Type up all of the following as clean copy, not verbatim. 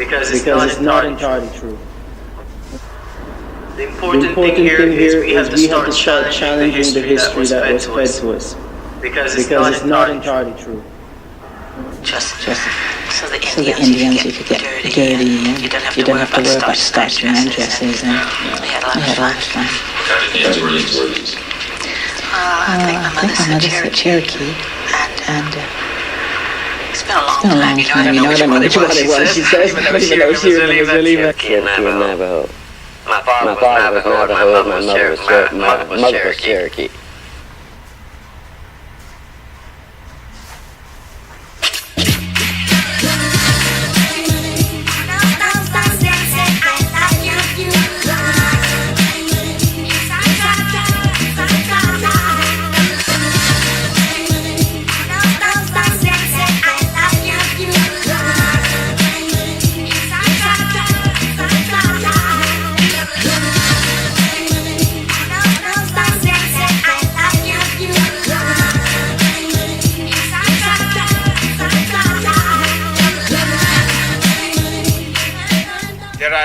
because it's not entirely true. The important thing here is we have to start challenging the history that was fed to us. Because it's not entirely true. Just so the Indians, you could get dirty, you don't have to worry about starching and dresses, and we had a lot of fun. What kind of names were these? I think my mother's a Cherokee, and it's been a long time, you know, I don't know which one it was, she says, I don't even know if she was really Cherokee and Navajo. My father was Navajo, my mother was Cherokee.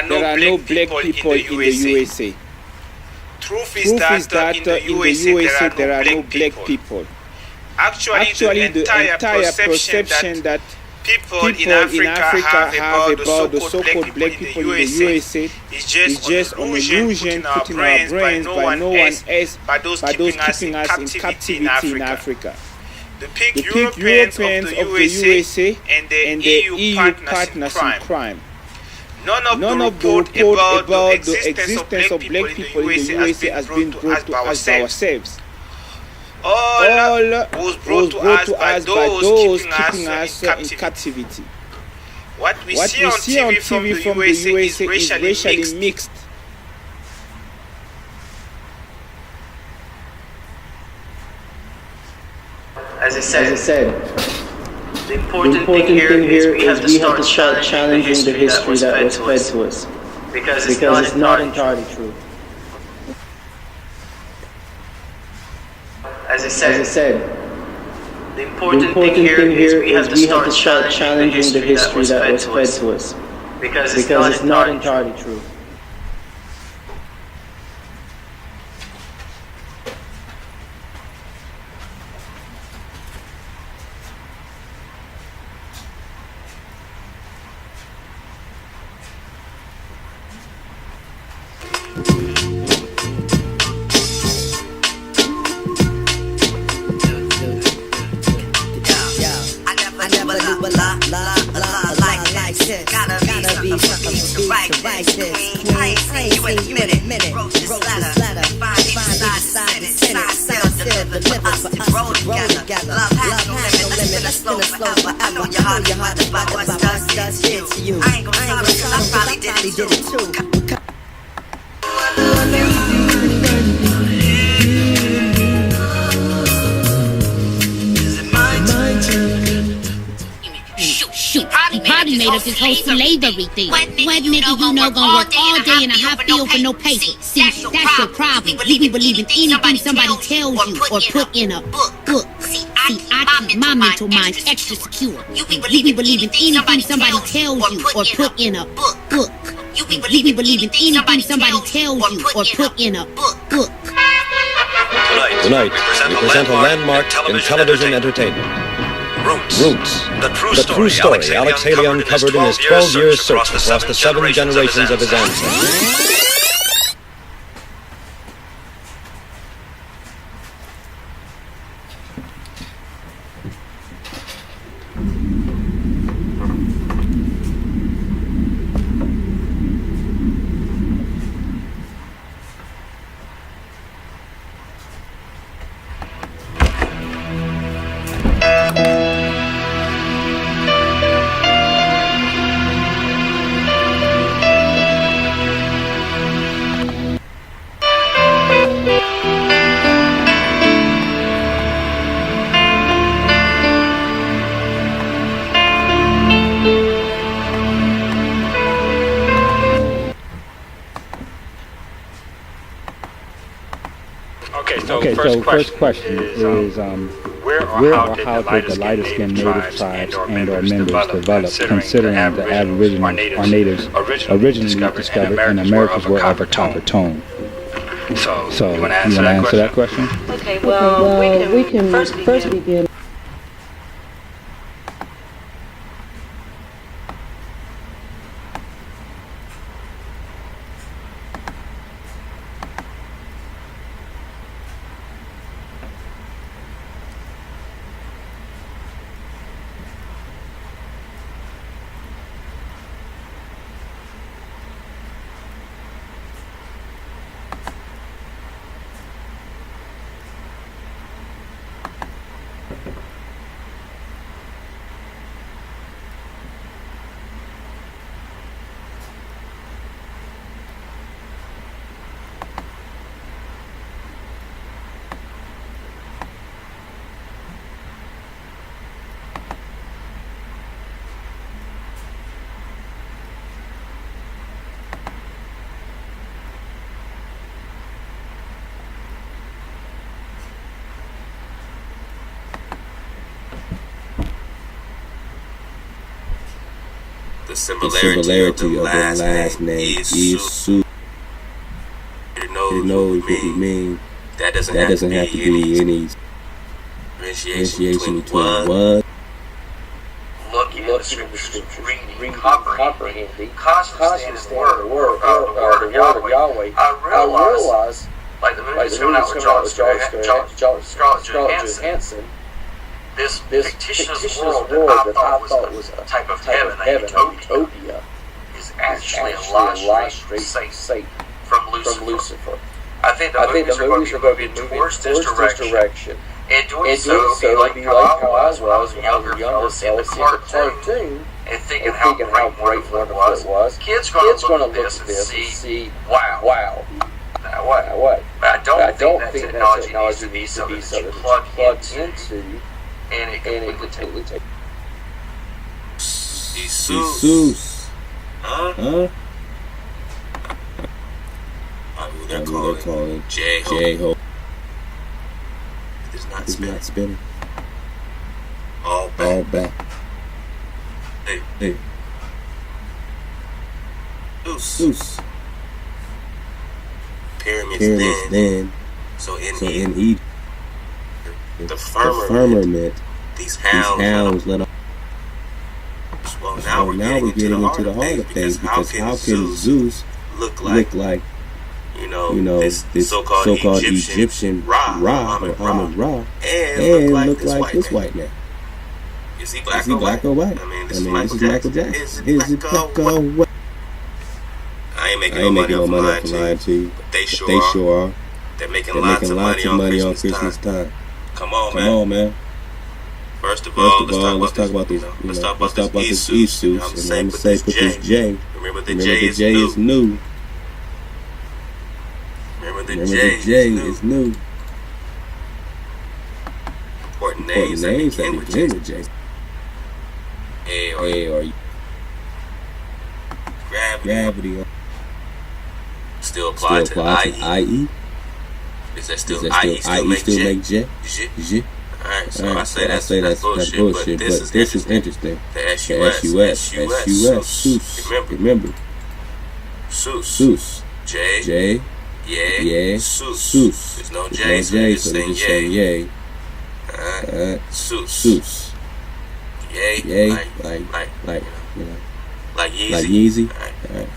There are no black people in the USA. Truth is that in the USA there are no black people. Actually, the entire perception that people in Africa have about the so-called black people in the USA is just an illusion put in our brains by no one else, by those keeping us in captivity in Africa. The big Europeans of the USA and the EU partners in crime. None of the report about the existence of black people in the USA has been brought to us by ourselves. All was brought to us by those keeping us in captivity. What we see on TV from the USA is racially mixed. As I said, the important thing here is we have to start challenging the history that was fed to us. Because it's not entirely true. As I said, the important thing here is we have to start challenging the history that was fed to us. Because it's not entirely true. Probably made up this whole slavery thing. What nigga you know gonna work all day in a hot field for no pay? See, that's your problem. You believe in anything somebody tells you or put in a book. See, I keep my mental mind extra secure. You be believing anything somebody tells you or put in a book. You be believing anything somebody tells you or put in a book. Tonight, we present a landmark in television entertainment. Roots, the true story Alex Haley uncovered in his 12-year search across the 7 generations of his ancestors. Okay, so first question is where or how did the lighter-skinned native tribes and or members develop, considering the Aboriginals or natives originally discovered and Americans were of a copper tone? So, you want to answer that question? Okay, well, we can first begin. The similarity of the last name is Su. It knows what we mean. That doesn't have to be any differentiation between what. Looking at the scriptures, reading, comprehending, constantly understanding the word of Yahweh, I realize, like the movie that's coming out with Scarlett Johansson, this fictitious world that I thought was a type of heaven, a utopia, is actually a lie straight Satan from Lucifer. I think the movies are going to be moving towards this direction. And doing so would be like how I was when I was a younger fellow seeing the cartoon and thinking how great wonderful it was. Kids going to look at this and see, wow. Now what? But I don't think that technology needs to be something that you plug into and it completely take. Jesus. Huh? They're calling J-Ho. It's not spinning. All back. Hey. Zeus. Pyramids then. So in Egypt, the firmament, these hounds let off. Well, now we're getting into the heart of things, because how can Zeus look like this so-called Egyptian Ra or Ahmed Ra and look like this white man? Is he black or white? I mean, this is Michael Jackson. Is it black or white? I ain't making no money off lying to you, but they sure are. They're making lots of money on Christmas time. Come on, man. First of all, let's talk about this. Let's talk about this Zeus, and I'm gonna say put this J. Remember the J is new. Remember the J is new. Important names that begin with J. A or gravity. Still apply to IE. Is that still IE still make J? Alright, so I say that's bullshit, but this is interesting. The SUS, remember. Zeus. J. Yeah. Zeus. There's no J, so they're just saying yay. Zeus. Yay. Like Yeezy. Alright.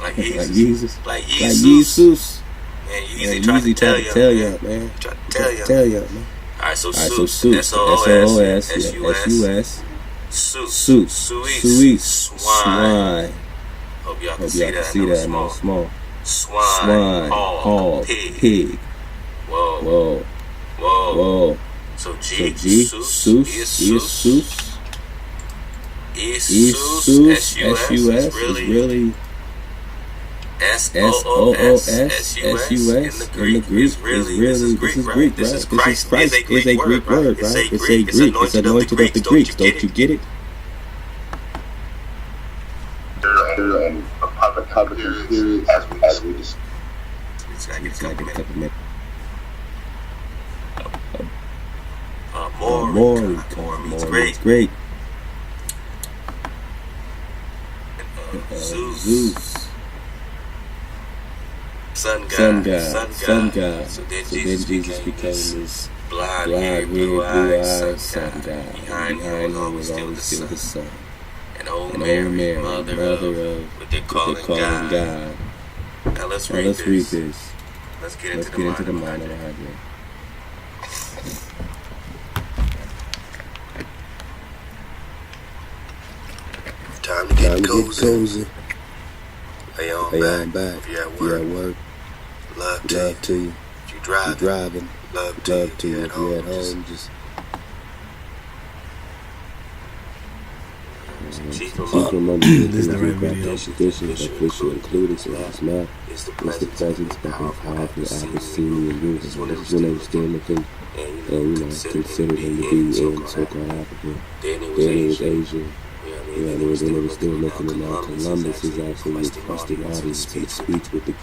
Like Yeezus. Like Yeezus. Man, Yeezy tried to tell y'all, man. Alright, so Zeus. SOS. Zeus. Swine. Hope y'all can see that. No small. Swine. Hog. Pig. Whoa. So G. Zeus. Zeus. SUS is really SOOS in the Greek is really, this is Greek, right? This is Christ is a Greek word, right? It's anointed of the Greeks, don't you get it? And a public period as we discuss. It's gotta get a couple minutes. more means great. Zeus. Sun God. So then Jesus became this blonde-haired, blue-eyed sun god. Behind him was always still the sun. And old Mary, mother of what they call God. Now let's read this. Let's get into the mind of the idea. Time to get cozy. Lay on back. If you're at work, love to you. If you're driving, love to you. If you're at home, just chief among this is the right video. Official included, so it's not. It's the presence of a powerful Abyssinian youth. This is when they were still looking and considered him to be in so-called Africa. Then it was Asia. They were still looking, and now Columbus is actually requesting audience to speech with the. You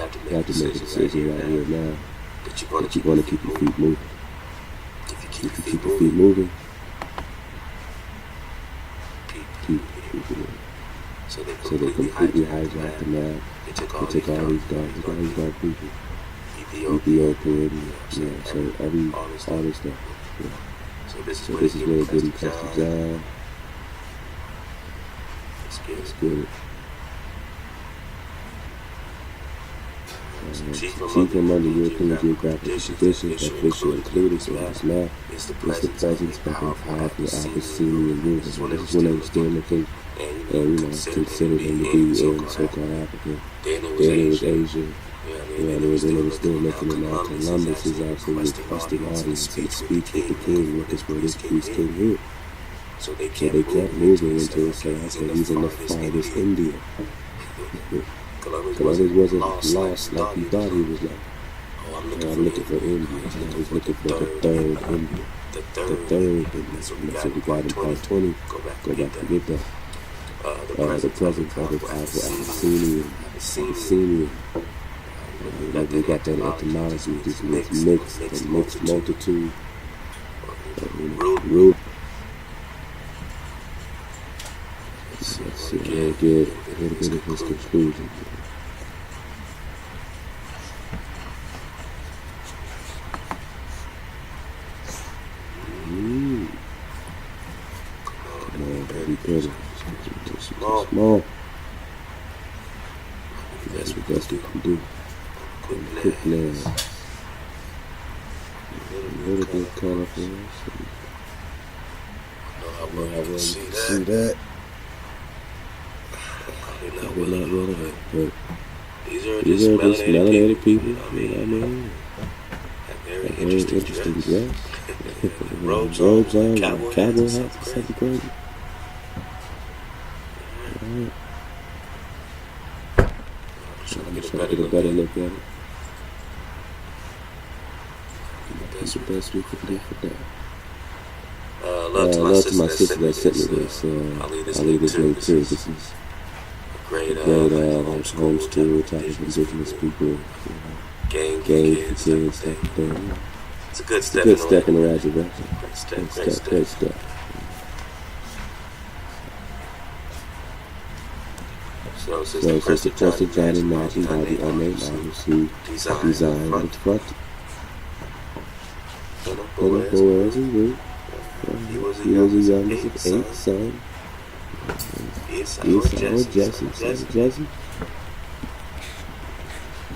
have to make a decision right here now that you want to keep your feet moving. If you keep your feet moving, keep moving. So they completely hijacked the map. They took all these dark people. Ethiopia, so all this stuff. Yeah. So this is where they didn't touch the job. Let's get it. Chief among the European geographic conditions, official included, so it's not. It's the presence of a powerful Abyssinian youth. This is when they were still looking and considered him to be in so-called Africa. Then it was Asia. They were still looking, and now Columbus is actually requesting audience to speech with the king. What is where this king here? So they kept moving until it said, okay, he's in the farthest India. Columbus wasn't lost like he thought he was like. Oh, I'm looking for India. Now he's looking for the third India. The third India. So we got in part 20. Go back and get that. The presence of a powerful Abyssinian. Like we got that etymology, this mixed multitude. Root. Let's see, I'll get a little bit of his conclusion. Come on, baby, better. Small. That's what we can do. Quick now. A little bit of color for us. I want to see that. Probably not relevant, but these are just melanated people, you know what I mean? Very interesting dress. Robes on, cowboy hats, something crazy. Alright. I'm trying to get a better look at it. That's the best we could do for that. Love to my sister that sent me this. I'll leave this link too. This is great homeschool type of indigenous people, game for kids, type of thing. It's a good step in the right direction. Great step. So it's the trusted John and Martin by the unnamed artists who designed the front. Boaz and Ruth. He was the youngest of 8 sons. Esau, Jesse.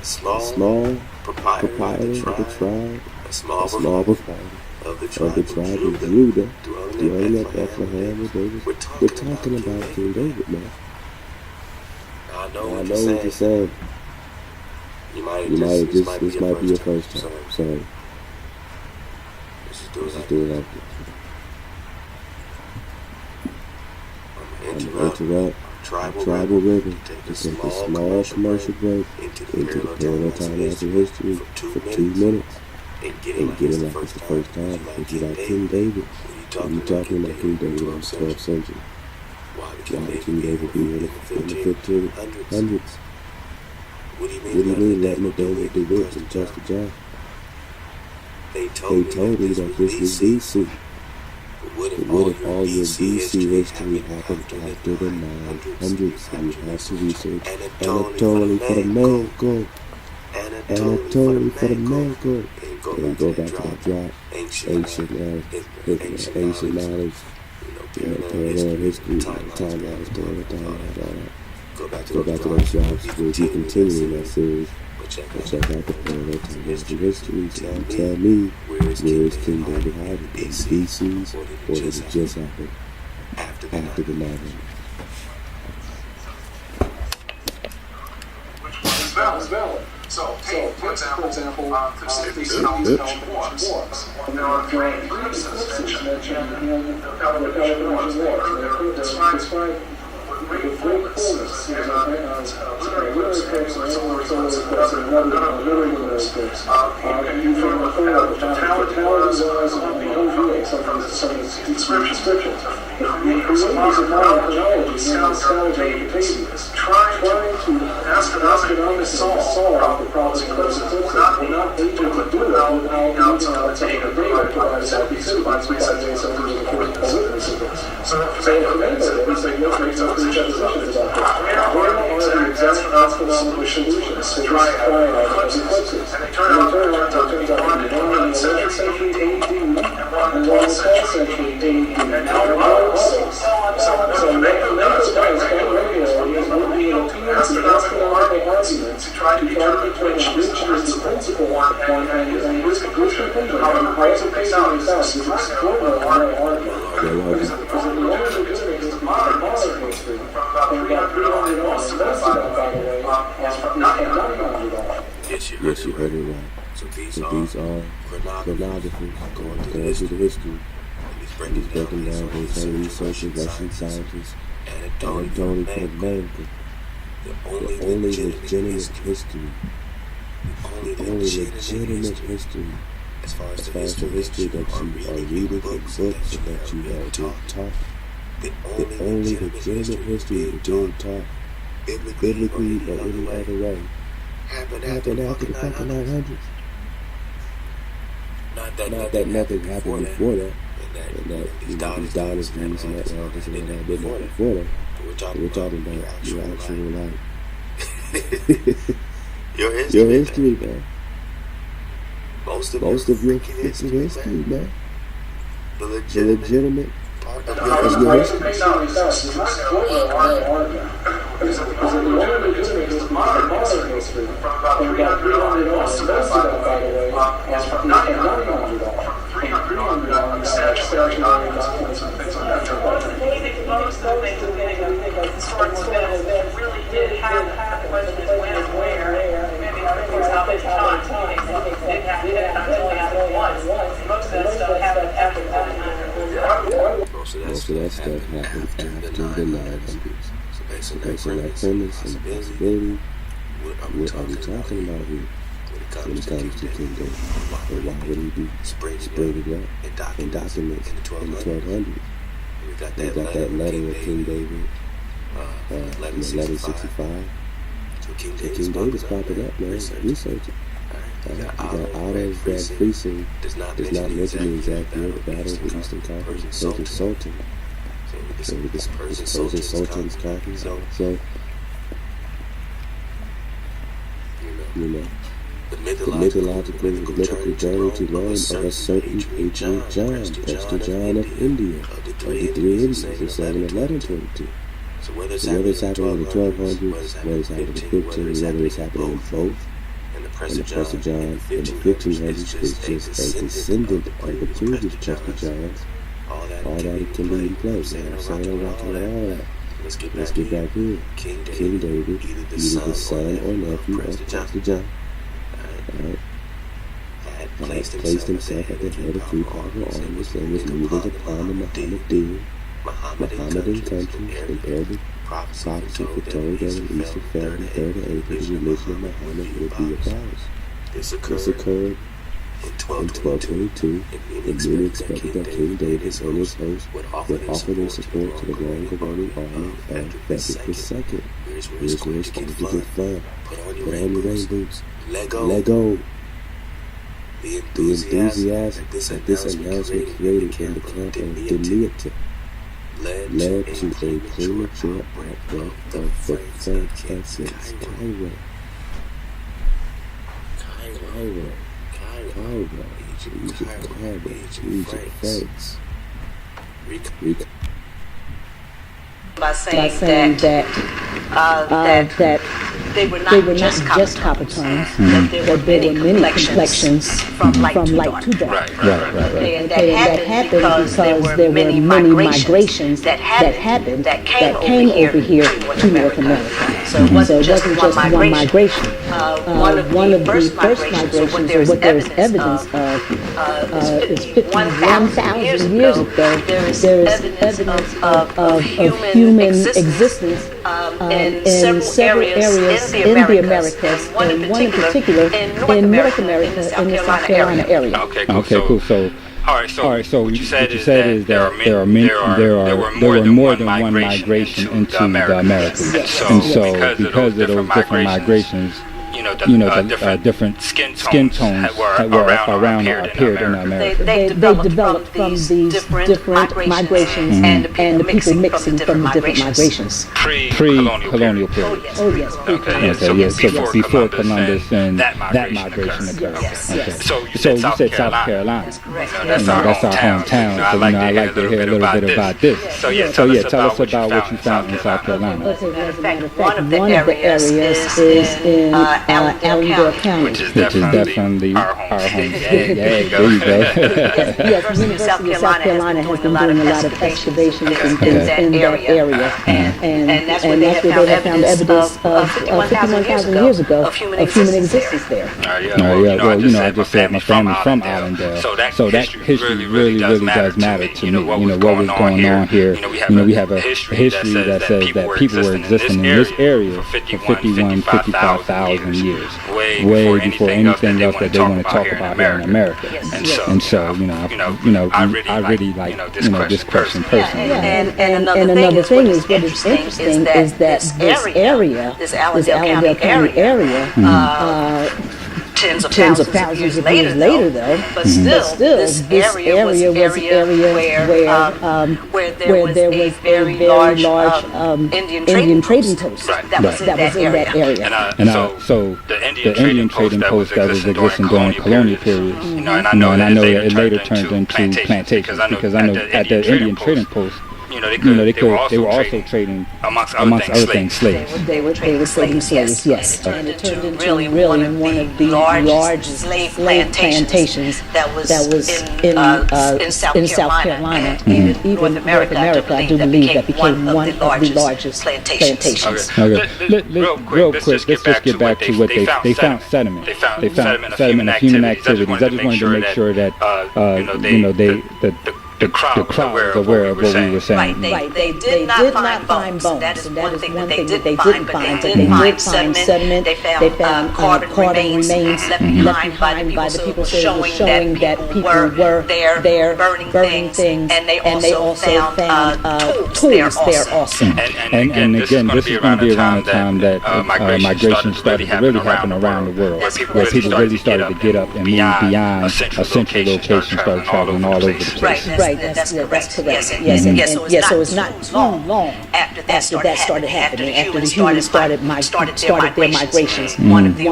A small proprietor of the tribe. A small proprietor of the tribe of Judah, dwelling at Bethlehem with David. We're talking about King David now. I know what you're saying. You might just, this might be your first time. Sorry. Let's just do it like this. Interrupt tribal river to take a small commercial break into the parallel time after history for 2 minutes and get it like it's the first time. Think about King David. When you talking about King David in the 12th century, why would King David be in the 1500s? What do you mean letting David do this and trust the job? They told me that this was DC. But what if all your DC history happened after the 900s and you have to research Anatoly for the Mango? Anatoly for the Mango. And go back to that drop. Ancient knowledge. Parallel history, timelines, Go back to those drops. We'll be continuing that series. But check out the parallel timeline histories and tell me where is King David hiding? In DCs, or does it just happen after the 900s? It's valid. So, for example, Thucydides held wars. There are three eclipses mentioned in the Peloponnesian Wars. They describe great fullness as a lunar eclipse or solar eclipse and another lunar eclipse. You from the totality was on the overview of some of these descriptions. The creators of modern chronology is trying to astronomically solve the problems of eclipses. We're not able to do it without taking data provided by these ways of witnesses. So for many days, they look at suppositions about this. Where are the exact astronomical solutions to try eclipses? And they turn out to be one in the 11th century AD and one in the 12th century AD. And now so the mathematics regularly is moving astronomical arguments to try to determine which is the principal one and use conclusion. However, raising things out is extraordinary argument. Because the only legitimate is the modern history from about 300 on most of that, by the way, is from 900. Yes, you heard it right. So these are chronographers going through the history. He's breaking down based on research of Russian scientists Anatoly for the Mango. The only legitimate history. As far as the history that you are reading in books that you are being taught. The only legitimate history you're being taught, biblically or any other way, happened after the fucking 900s. Not that nothing happened before that. And that these dynasties and that this and that before that. We're talking about your actual life. Your history, man. Most of your freaking history, man. The legitimate part of your history. Because the only legitimate is modern history from about 300 on most of that, by the way, is from 900 on. 300 on the statutory documents and things like that. Maybe most of the things that the historical events really did happen. The question is when and where. Maybe how many times. It didn't only happen once. Most of that stuff happened after the 900. Most of that stuff happened after the 900s. So based on that premise and possibility, what are we talking about here? When it comes to King David, or why would he be spread it up in documents in the 1200s? We got that letter of King David in 1165. So King David's popping up, man. Research it. You got Otto's that precinct does not mention the exact year of the battle of the Eastern Conference, Persian Sultan. So this Persian Sultan's conquering. So you know. The mythological journey to learn of a certain Patriot John, Prester John of India, of the three Indians in 711-22. So whether it's happening in the 1200s, whether it's happening in the 1500s, whether it's happening in both, and the Prester John in the 1500s is just a descendant of the previous Prester Johns. All that can be in place. I'm saying I'm rocking with all that. Let's get back here. King David, either the son or nephew of Prester John. Had placed himself at the head of three powerful armies and was moving upon the Mohammedan countries in Arabic prophecy foretold that in Eastern family 3rd and 8th the religion of Muhammad would be abolished. This occurred in 1222, and many expected that King David and his host would offer their support to the long-awaited army of Frederick II. Here's where it's going to get fun. Put on your rain boots. Let go. The enthusiasm that this announcement created in the camp of the militant led to a premature outbreak of the frankincense Cairo, Egypt, thanks. By saying that they were not just copper tones, that there were many complexions from light to dark. And that happened because there were many migrations that happened that came over here to North America. So it wasn't just one migration. One of the first migrations, or what there is evidence of, is 51,000 years ago. There is evidence of human existence in several areas in the Americas, and one in particular in North America, in the South Carolina area. Okay, cool. So, all right. So what you said is that there were more than one migration into the Americas, and so because of those different migrations, the different skin tones that were around or appeared in America. They developed from these different migrations and the people mixing from the different migrations. Pre-colonial period. Oh yes. Okay. So before Columbus and that migration occurred. Okay. So you said South Carolina. That's our hometown. So I like to hear a little bit about this. So tell us about what you found in South Carolina. As a matter of fact, one of the areas is in Allendale County, which is definitely our home. There you go. Yes, the University of South Carolina has been doing a lot of excavations in that area, and that's where they have found evidence of 51,000 years ago of human existence there. Well, I just said my family's from Allendale, so that history really does matter to me. What was going on here? We have a history that says that people were existing in this area for 55,000 years, way before anything else that they want to talk about here in America. And so, I really like this question personally. And another thing is, what is interesting is that this Allendale County area, tens of thousands of years later, though, but still this area was an area where there was a very large Indian trading post that was in that area. And so the Indian trading post that was existing during colonial periods, and I know that it later turned into plantations, because I know at the Indian trading post, they were also trading, amongst other things, slaves. They were trading slaves, yes. And it turned into really one of the largest slave plantations that was in South Carolina. Even North America, I do believe that became one of the largest plantations. Real quick, let's just get back to what they found sediment. They found sediment of human activities. I just wanted to make sure that the crowd was aware of what we were saying. Right. They did not find bones. That is one thing that they didn't find. But they did find sediment. They found carbon remains left behind by the people, showing that people were there burning things. And they also found tools there also. And again, this is going to be around the time that migration started to really happen around the world, where people really started to get up and move beyond a central location, started traveling all over the place. Right, that's correct. Yes, so it's not too long after that started happening, after the humans started their migrations. One of the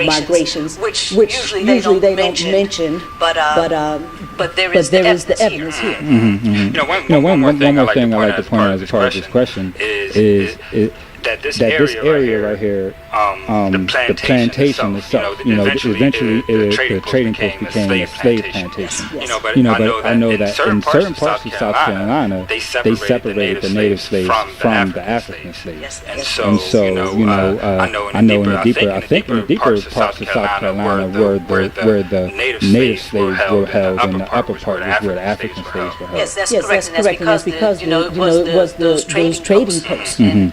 migrations, which usually they don't mention, but there is the evidence here. One more thing I like to point out as a part of this question is that this area right here, the plantation itself, eventually the trading post became a slave plantation. But I know that in certain parts of South Carolina, they separated the native slaves from the African slaves. And so, I know in the deeper parts of South Carolina where the native slaves were held, and the upper part is where the African slaves were held. Yes, that's correct. And that's because it was those trading posts, and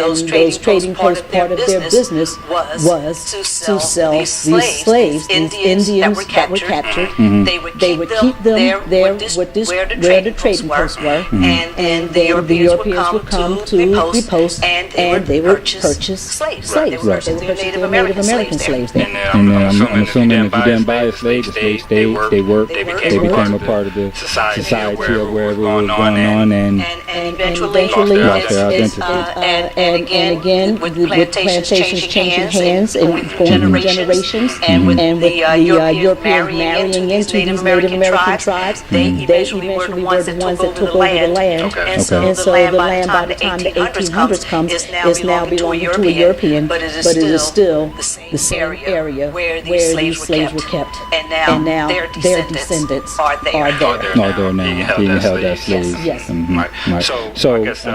those trading posts, part of their business business was to sell these slaves, these Indians that were captured. They would keep them there where the trading posts were, and the Europeans would come to the post, and they would purchase slaves. They would purchase their Native American slaves there. And I'm assuming if you didn't buy a slave, the slave stayed, they worked, they became a part of the society of wherever it was going on, and eventually lost their identity. And again, with plantations changing hands and going through generations, and with the Europeans marrying into these Native American tribes, they eventually were the ones that took over the land. And so the land, by the time the 1800s comes, is now belonging to a European, but it is still the same area where these slaves were kept. And now their descendants are there. Are there now, being held as slaves. Yes. Right. So I guess,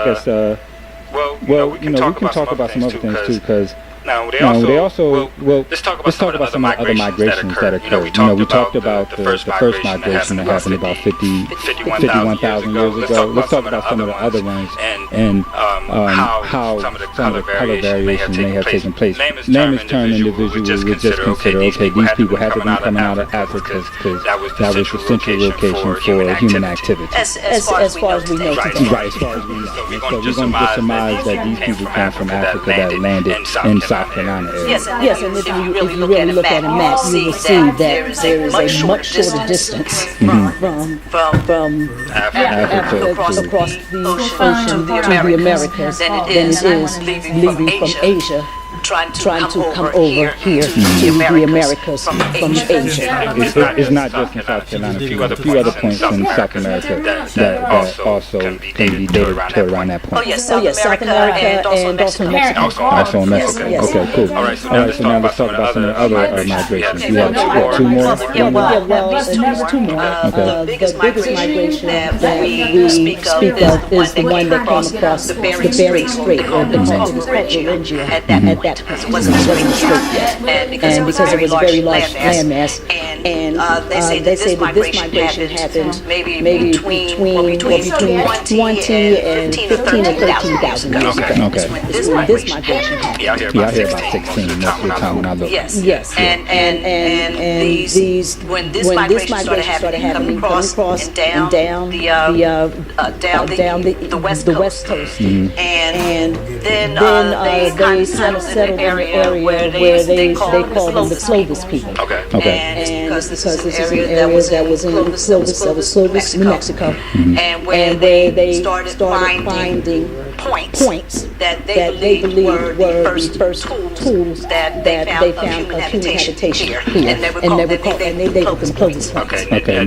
well, we can talk about some other things too, because now they also let's talk about some other migrations that occurred. We talked about the first migration that happened about 51,000 years ago. Let's talk about some of the other ones and how some of the color variations may have taken place. Layman's term individual would just consider, okay, these people had to be coming out of Africa because that was the central location for human activity. As far as we know today. Right, as far as we know. So we're going to surmise that these people came from Africa that landed in South Carolina area. Yes, and if you really look at a map, you will see that there is a much shorter distance from Africa across the ocean to the Americas than it is leaving from Asia. Trying to come over here to the Americas from Asia. It's not just in South Carolina. A few other points in South America that also can be dated to around that point. Oh yes, South America and also Mexico. Also in Mexico. Okay, cool. All right, so now let's talk about some of the other migrations. You have two more? There's two more. The biggest migration that we speak of is the one that came across the Bering Strait, or it was called Beringia at that. Because it wasn't straight yet, and because it was a very large landmass, and they say that this migration happened maybe between 20 and 15 or 13,000 years ago. Okay. This migration happened. Yeah, I hear about 16 most of the time when I look. Yes. And these when this migration started happening, coming across and down the west coast, and then they kind of settled in an area where they call them the Clovis people. Okay. And because this is an area that was in Clovis, New Mexico, and where they started finding points that they believed were the first tools that they found of human habitation here. And they called them Clovis points. Okay.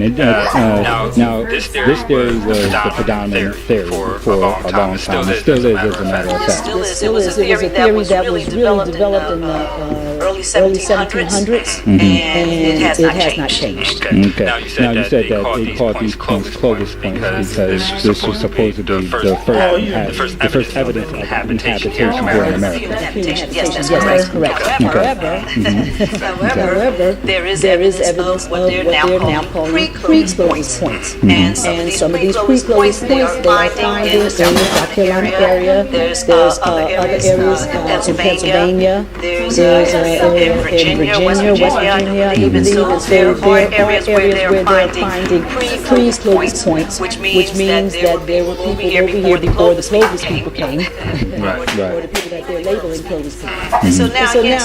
Now this theory was the predominant theory for a long time. It still is, as a matter of fact. It was a theory that was really developed in the early 1700s, and it has not changed. Okay. Now you said that they called these points Clovis points because this was supposed to be the first evidence of habitation here in America. Yes, that's correct. However, there is evidence of what they're now calling pre-Clovis points, and some of these pre-Clovis points they are finding in the South Carolina area. There's other areas in Pennsylvania. There's in Virginia, West Virginia, I believe. There are areas where they're finding pre-Clovis points, which means that there were people over here before the Clovis people came, or the people that they're labeling Clovis people. And so now you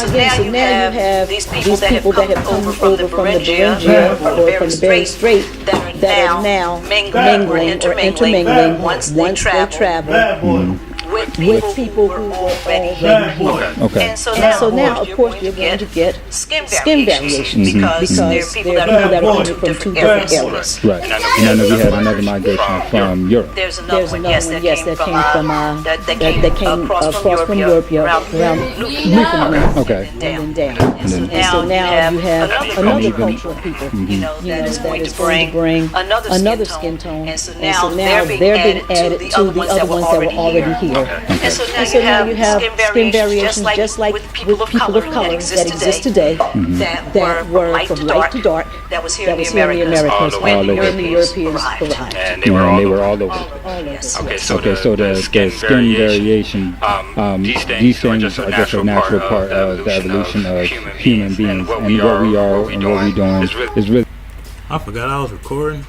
have these people that have come over from the Beringia or from the Bering Strait that are now mingling or intermingling once they travel with people who were already here. Okay. And so now, of course, you're going to get skin variations because there are people that are coming from two different areas. Right. And I know we had another migration from Europe. There's another one, yes, that came across from Europe around Newfoundland. Okay. And down. And so now you have another culture of people, that is going to bring another skin tone. And so now they're being added to the other ones that were already here. And so now you have skin variations just like with people of color that exist today, that were from light to dark, that was here in the Americas when the Europeans arrived. And they were all over. Okay, so the skin variation, these things are just a natural part of the evolution of human beings, and what we are and what we're doing is really. I forgot I was recording.